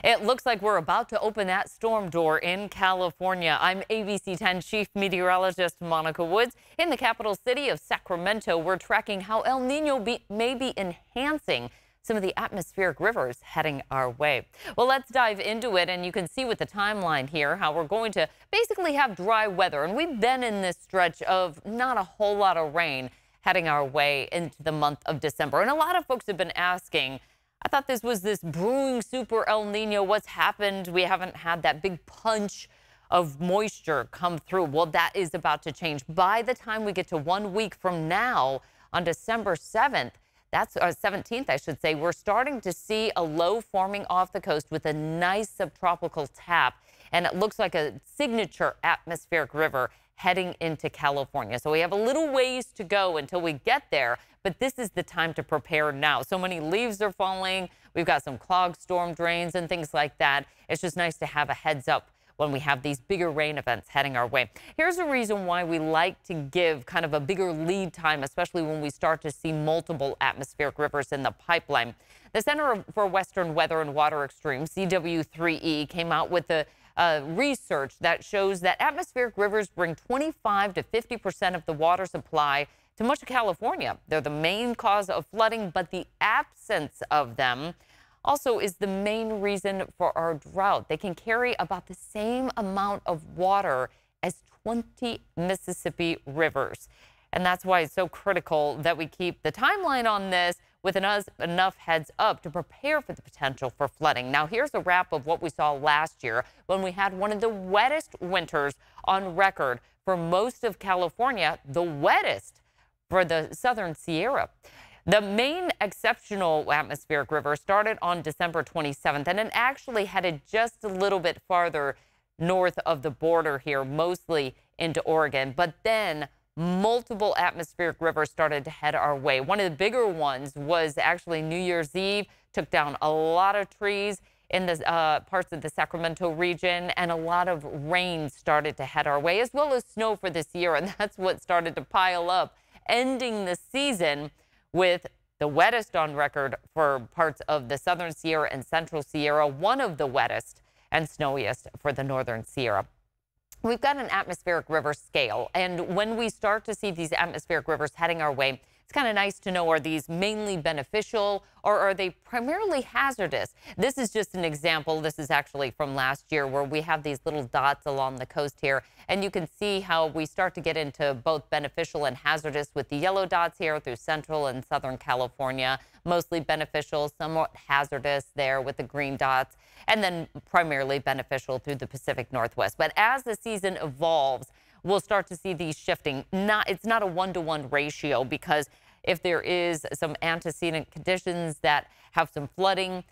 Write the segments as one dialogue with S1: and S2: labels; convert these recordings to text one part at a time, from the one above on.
S1: It looks like we're about to open that storm door in California. I'm ABC 10 Chief Meteorologist Monica Woods. In the capital city of Sacramento, we're tracking how El Nino may be enhancing some of the atmospheric rivers heading our way. Well, let's dive into it, and you can see with the timeline here how we're going to basically have dry weather. And we've been in this stretch of not a whole lot of rain heading our way into the month of December. And a lot of folks have been asking, I thought this was this brewing super El Nino. What's happened? We haven't had that big punch of moisture come through. Well, that is about to change. By the time we get to 1 week from now, on December 7th, that's 17th, I should say, we're starting to see a low forming off the coast with a nice subtropical tap. And it looks like a signature atmospheric river heading into California. So we have a little ways to go until we get there, but this is the time to prepare now. So many leaves are falling. We've got some clogged storm drains and things like that. It's just nice to have a heads up when we have these bigger rain events heading our way. Here's a reason why we like to give kind of a bigger lead time, especially when we start to see multiple atmospheric rivers in the pipeline. The Center for Western Weather and Water Extremes, CW3E, came out with a research that shows that atmospheric rivers bring 25 to 50% of the water supply to much of California. They're the main cause of flooding, but the absence of them also is the main reason for our drought. They can carry about the same amount of water as 20 Mississippi rivers. And that's why it's so critical that we keep the timeline on this with enough heads up to prepare for the potential for flooding. Now, here's a wrap of what we saw last year when we had one of the wettest winters on record for most of California, the wettest for the Southern Sierra. The main exceptional atmospheric river started on December 27th, and it actually headed just a little bit farther north of the border here, mostly into Oregon. But then multiple atmospheric rivers started to head our way. One of the bigger ones was actually New Year's Eve, took down a lot of trees in the parts of the Sacramento region, and a lot of rain started to head our way, as well as snow for this year. And that's what started to pile up, ending the season with the wettest on record for parts of the Southern Sierra and Central Sierra, one of the wettest and snowiest for the Northern Sierra. We've got an atmospheric river scale, and when we start to see these atmospheric rivers heading our way, it's kind of nice to know, are these mainly beneficial or are they primarily hazardous? This is just an example. This is actually from last year where we have these little dots along the coast here, and you can see how we start to get into both beneficial and hazardous with the yellow dots here through Central and Southern California, mostly beneficial, somewhat hazardous there with the green dots, and then primarily beneficial through the Pacific Northwest. But as the season evolves, we'll start to see these shifting. It's not a one-to-one ratio, because if there is some antecedent conditions that have some flooding,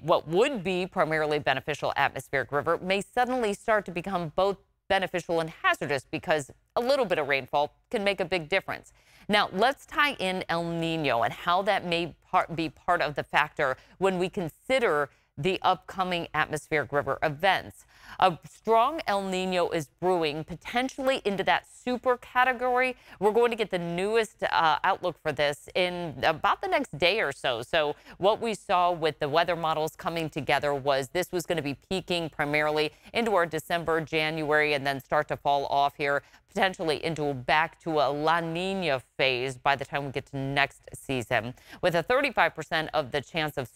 S1: what would be primarily beneficial atmospheric river may suddenly start to become both beneficial and hazardous, because a little bit of rainfall can make a big difference. Now, let's tie in El Nino and how that may be part of the factor when we consider the upcoming atmospheric river events. A strong El Nino is brewing, potentially into that super category. We're going to get the newest outlook for this in about the next day or so. So what we saw with the weather models coming together was this was going to be peaking primarily into our December, January, and then start to fall off here, potentially into back to a La Nina phase by the time we get to next season, with a 35% of the chance of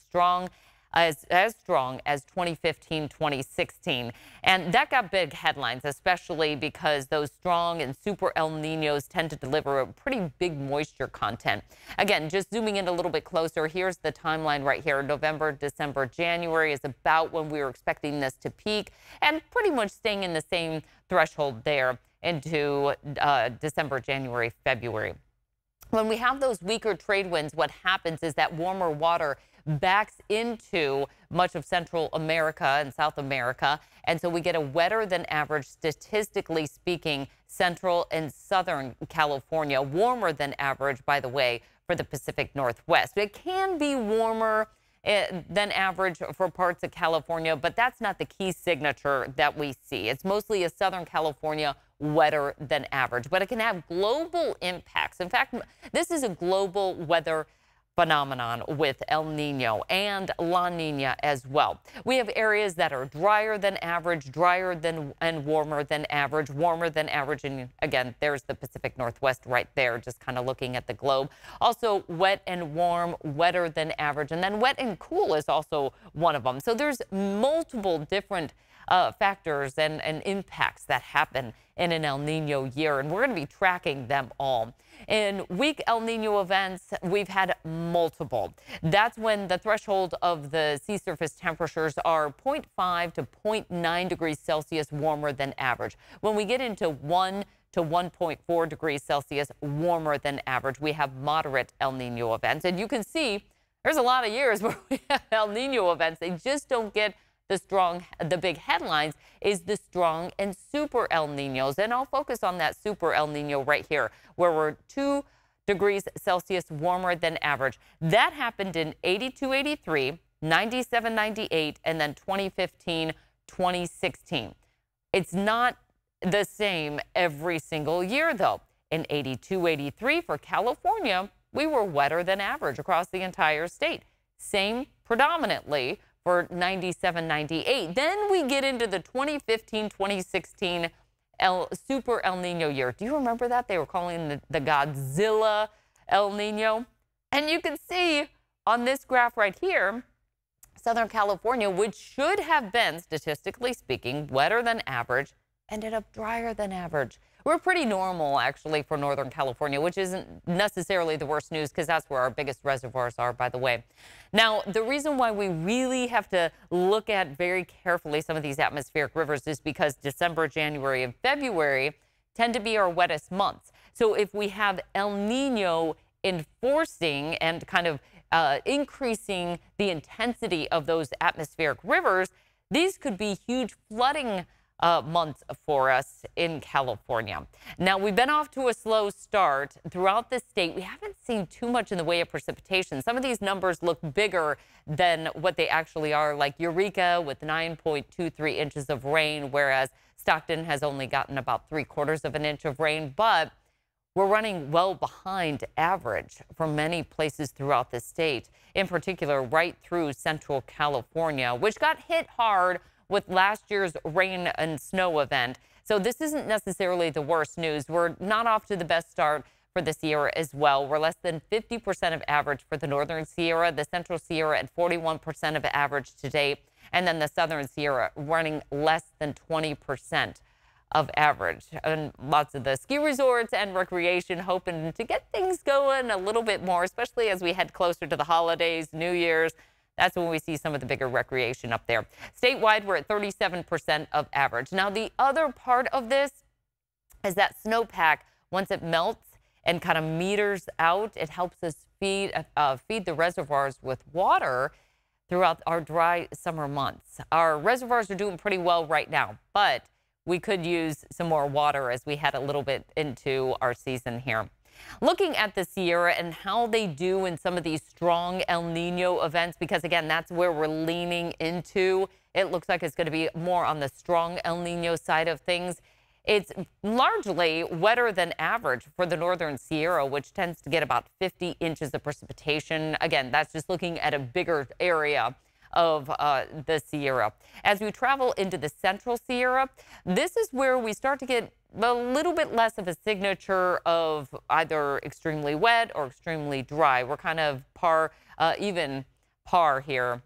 S1: as strong as 2015, 2016. And that got big headlines, especially because those strong and super El Ninos tend to deliver a pretty big moisture content. Again, just zooming in a little bit closer, here's the timeline right here. November, December, January is about when we were expecting this to peak, and pretty much staying in the same threshold there into December, January, February. When we have those weaker trade winds, what happens is that warmer water backs into much of Central America and South America. And so we get a wetter than average, statistically speaking, Central and Southern California, warmer than average, by the way, for the Pacific Northwest. It can be warmer than average for parts of California, but that's not the key signature that we see. It's mostly a Southern California wetter than average, but it can have global impacts. In fact, this is a global weather phenomenon with El Nino and La Nina as well. We have areas that are drier than average, and warmer than average, and again, there's the Pacific Northwest right there, just kind of looking at the globe. Also wet and warm, wetter than average, and then wet and cool is also one of them. So there's multiple different factors and impacts that happen in an El Nino year, and we're going to be tracking them all. In weak El Nino events, we've had multiple. That's when the threshold of the sea surface temperatures are 0.5 to 0.9 degrees Celsius warmer than average. When we get into 1 to 1.4 degrees Celsius warmer than average, we have moderate El Nino events. And you can see there's a lot of years where we have El Nino events. They just don't get the big headlines is the strong and super El Ninos. And I'll focus on that super El Nino right here, where we're 2 degrees Celsius warmer than average. That happened in 82, 83, 97, 98, and then 2015, 2016. It's not the same every single year, though. In 82, 83 for California, we were wetter than average across the entire state. Same predominantly for 97, 98. Then we get into the 2015, 2016 Super El Nino year. Do you remember that? They were calling the Godzilla El Nino. And you can see on this graph right here, Southern California, which should have been, statistically speaking, wetter than average, ended up drier than average. We're pretty normal, actually, for Northern California, which isn't necessarily the worst news because that's where our biggest reservoirs are, by the way. Now, the reason why we really have to look at very carefully some of these atmospheric rivers is because December, January, and February tend to be our wettest months. So if we have El Nino enforcing and kind of increasing the intensity of those atmospheric rivers, these could be huge flooding months for us in California. Now, we've been off to a slow start throughout the state. We haven't seen too much in the way of precipitation. Some of these numbers look bigger than what they actually are, like Eureka with 9.23 inches of rain, whereas Stockton has only gotten about 3/4 of an inch of rain. But we're running well behind average for many places throughout the state, in particular right through Central California, which got hit hard with last year's rain and snow event. So this isn't necessarily the worst news. We're not off to the best start for the Sierra as well. We're less than 50% of average for the Northern Sierra, the Central Sierra at 41% of average to date, and then the Southern Sierra running less than 20% of average. And lots of the ski resorts and recreation hoping to get things going a little bit more, especially as we head closer to the holidays, New Year's. That's when we see some of the bigger recreation up there. Statewide, we're at 37% of average. Now, the other part of this is that snowpack, once it melts and kind of meters out, it helps us feed the reservoirs with water throughout our dry summer months. Our reservoirs are doing pretty well right now, but we could use some more water as we head a little bit into our season here. Looking at the Sierra and how they do in some of these strong El Nino events, because again, that's where we're leaning into. It looks like it's going to be more on the strong El Nino side of things. It's largely wetter than average for the Northern Sierra, which tends to get about 50 inches of precipitation. Again, that's just looking at a bigger area of the Sierra. As we travel into the Central Sierra, this is where we start to get a little bit less of a signature of either extremely wet or extremely dry. We're kind of even par here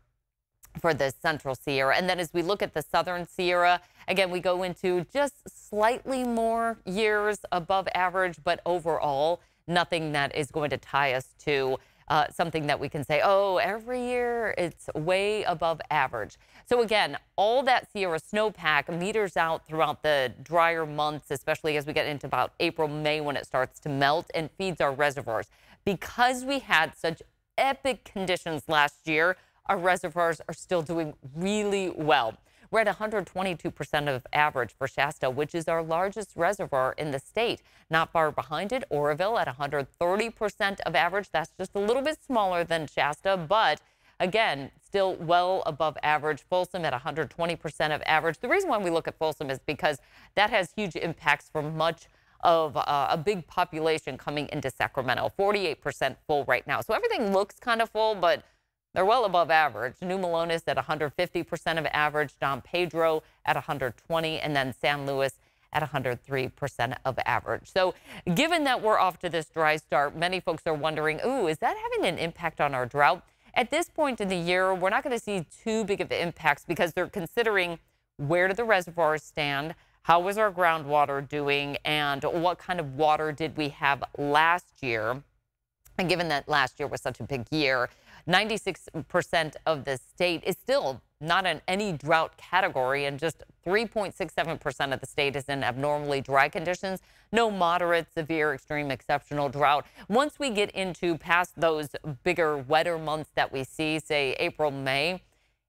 S1: for the Central Sierra. And then as we look at the Southern Sierra, again, we go into just slightly more years above average, but overall, nothing that is going to tie us to something that we can say, oh, every year it's way above average. So again, all that Sierra snowpack meters out throughout the drier months, especially as we get into about April, May, when it starts to melt and feeds our reservoirs. Because we had such epic conditions last year, our reservoirs are still doing really well. We're at 122% of average for Shasta, which is our largest reservoir in the state. Not far behind it, Oroville at 130% of average. That's just a little bit smaller than Shasta, but again, still well above average. Folsom at 120% of average. The reason why we look at Folsom is because that has huge impacts for much of a big population coming into Sacramento, 48% full right now. So everything looks kind of full, but they're well above average. New Melones at 150% of average, Don Pedro at 120, and then San Luis at 103% of average. So given that we're off to this dry start, many folks are wondering, ooh, is that having an impact on our drought? At this point in the year, we're not going to see too big of impacts because they're considering where do the reservoirs stand, how was our groundwater doing, and what kind of water did we have last year. And given that last year was such a big year, 96% of the state is still not in any drought category, and just 3.67% of the state is in abnormally dry conditions. No moderate, severe, extreme, exceptional drought. Once we get into past those bigger, wetter months that we see, say April, May,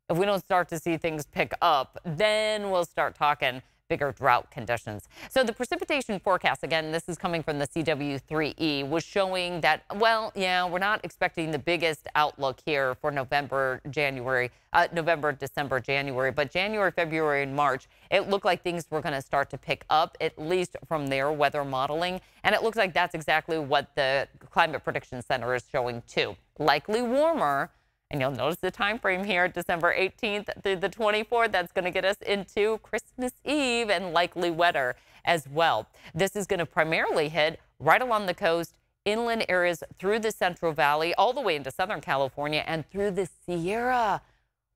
S1: if we don't start to see things pick up, then we'll start talking bigger drought conditions. So the precipitation forecast, again, this is coming from the CW3E, was showing that, well, yeah, we're not expecting the biggest outlook here for November, December, January, but January, February, and March, it looked like things were going to start to pick up, at least from their weather modeling. And it looks like that's exactly what the Climate Prediction Center is showing too. Likely warmer. And you'll notice the time frame here, December 18th through the 24th. That's going to get us into Christmas Eve and likely wetter as well. This is going to primarily hit right along the coast, inland areas through the Central Valley, all the way into Southern California and through the Sierra,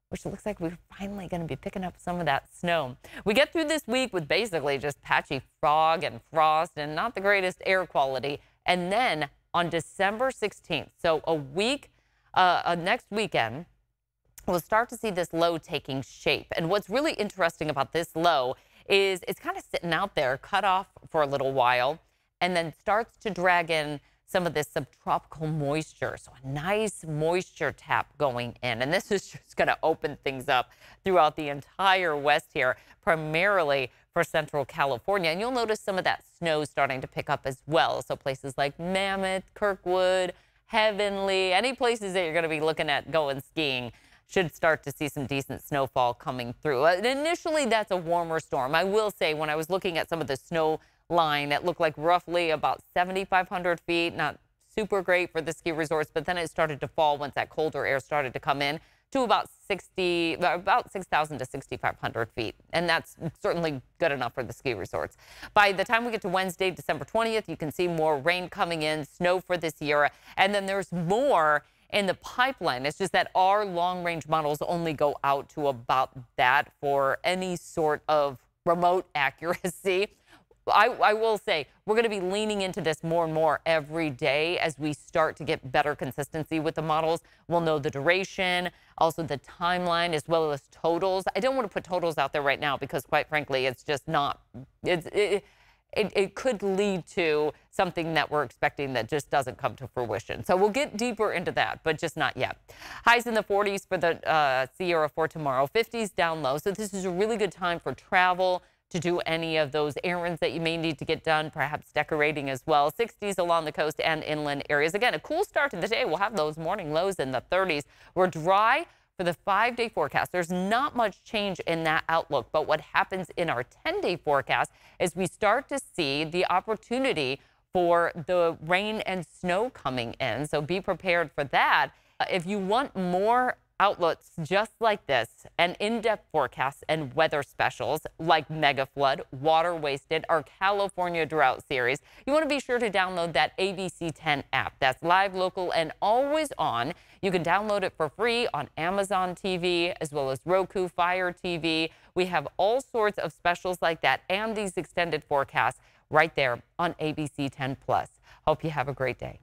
S1: which looks like we're finally going to be picking up some of that snow. We get through this week with basically just patchy fog and frost and not the greatest air quality. And then on December 16th, so a week next weekend, we'll start to see this low taking shape. And what's really interesting about this low is it's kind of sitting out there, cut off for a little while, and then starts to drag in some of this subtropical moisture. So a nice moisture tap going in. And this is just going to open things up throughout the entire west here, primarily for Central California. And you'll notice some of that snow starting to pick up as well. So places like Mammoth, Kirkwood, Heavenly, any places that you're going to be looking at going skiing should start to see some decent snowfall coming through. Initially, that's a warmer storm. I will say, when I was looking at some of the snow line, it looked like roughly about 7,500 feet, not super great for the ski resorts, but then it started to fall once that colder air started to come in to about 6,000 to 6,500 feet. And that's certainly good enough for the ski resorts. By the time we get to Wednesday, December 20th, you can see more rain coming in, snow for this year. And then there's more in the pipeline. It's just that our long-range models only go out to about that for any sort of remote accuracy. I will say we're going to be leaning into this more and more every day as we start to get better consistency with the models. We'll know the duration, also the timeline, as well as totals. I don't want to put totals out there right now because, quite frankly, it's just not. It could lead to something that we're expecting that just doesn't come to fruition. So we'll get deeper into that, but just not yet. Highs in the 40s for the Sierra for tomorrow, 50s down low. So this is a really good time for travel, to do any of those errands that you may need to get done, perhaps decorating as well. 60s along the coast and inland areas. Again, a cool start to the day. We'll have those morning lows in the 30s. We're dry for the 5-day forecast. There's not much change in that outlook, but what happens in our 10-day forecast is we start to see the opportunity for the rain and snow coming in. So be prepared for that. If you want more outlets just like this, and in-depth forecasts and weather specials like mega flood, water wasted, our California drought series, you want to be sure to download that ABC 10 app. That's live, local, and always on. You can download it for free on Amazon TV as well as Roku, Fire TV. We have all sorts of specials like that and these extended forecasts right there on ABC 10 Plus. Hope you have a great day.